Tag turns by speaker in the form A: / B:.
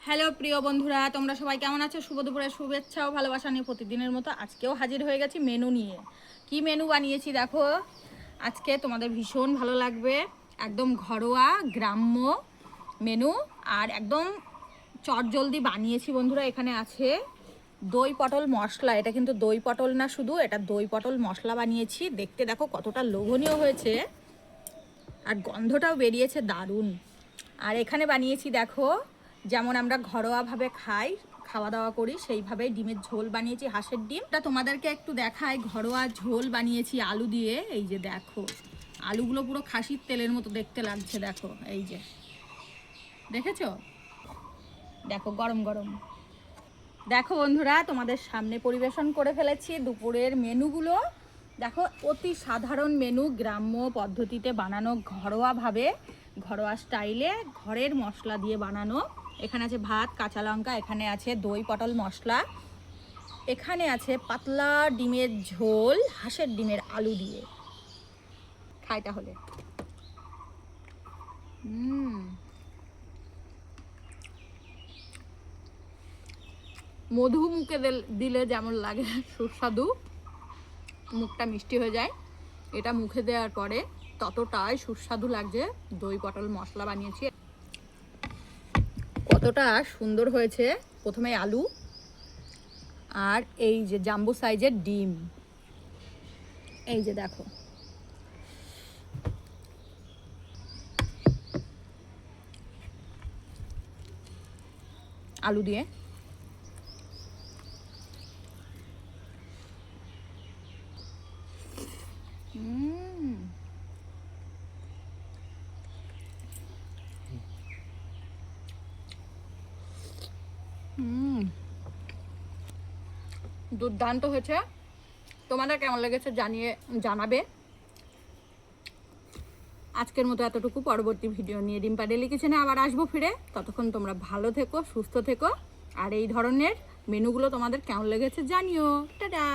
A: Hello প্রিয় বন্ধুরা, তোমরা সবাই কেমন আছো? শুভ দুপুরের শুভেচ্ছা ও ভালোবাসা নিয়ে প্রতিদিনের মতো আজকেও হাজির হয়ে গেছি মেনু নিয়ে। কি মেনু বানিয়েছি দেখো, আজকে তোমাদের ভীষণ ভালো লাগবে। একদম ঘরোয়া গ্রাম্য মেনু আর একদম চটজলদি বানিয়েছি বন্ধুরা। এখানে আছে দই পটল মশলা। এটা কিন্তু দই পটল না, শুধু এটা দই পটল মশলা বানিয়েছি। দেখতে দেখো কতটা লোভনীয় হয়েছে আর গন্ধটাও বেরিয়েছে দারুণ। আর এখানে বানিয়েছি দেখো, যেমন আমরা ঘরোয়াভাবে খাওয়া দাওয়া করি সেইভাবে ডিমের ঝোল বানিয়েছি, হাঁসের ডিম। তা তোমাদেরকে একটু দেখাই, ঘরোয়া ঝোল বানিয়েছি আলু দিয়ে। এই যে দেখো, আলুগুলো পুরো খাসির তেলের মতো দেখতে লাগছে। দেখো, এই যে দেখেছো, দেখো গরম গরম। দেখো বন্ধুরা, তোমাদের সামনে পরিবেশন করে ফেলেছি দুপুরের মেনুগুলো। দেখো, অতি সাধারণ মেনু, গ্রাম্য পদ্ধতিতে বানানো, ঘরোয়াভাবে, ঘরোয়া স্টাইলে, ঘরের মশলা দিয়ে বানানো। এখানে আছে ভাত, কাঁচা লঙ্কা, এখানে আছে দই পটল মশলা, এখানে আছে পাতলা ডিমের ঝোল হাঁসের ডিমের আলু দিয়ে। খাই তাহলে। মধু মুখে দিলে যেমন লাগে সুস্বাদু, মুখটা মিষ্টি হয়ে যায়, এটা মুখে দেওয়ার পরে ততটাই সুস্বাদু লাগছে। দই পটল মশলা বানিয়েছি, কতটা সুন্দর হয়েছে। প্রথমে আলু আর এই যে জাম্বো সাইজের ডিম, এই যে দেখো, আলু দিয়ে দুর্দান্ত হয়েছে। তোমাদের কেমন লেগেছে জানাবে। আজকের মতো এতটুকু। পরবর্তী ভিডিও নিয়ে ডিম্পা ডেলি কিচেনে আবার আসবো ফিরে। ততক্ষণ তোমরা ভালো থেকো, সুস্থ থেকো। আর এই ধরনের মেনুগুলো তোমাদের কেমন লেগেছে জানিও। টাটা।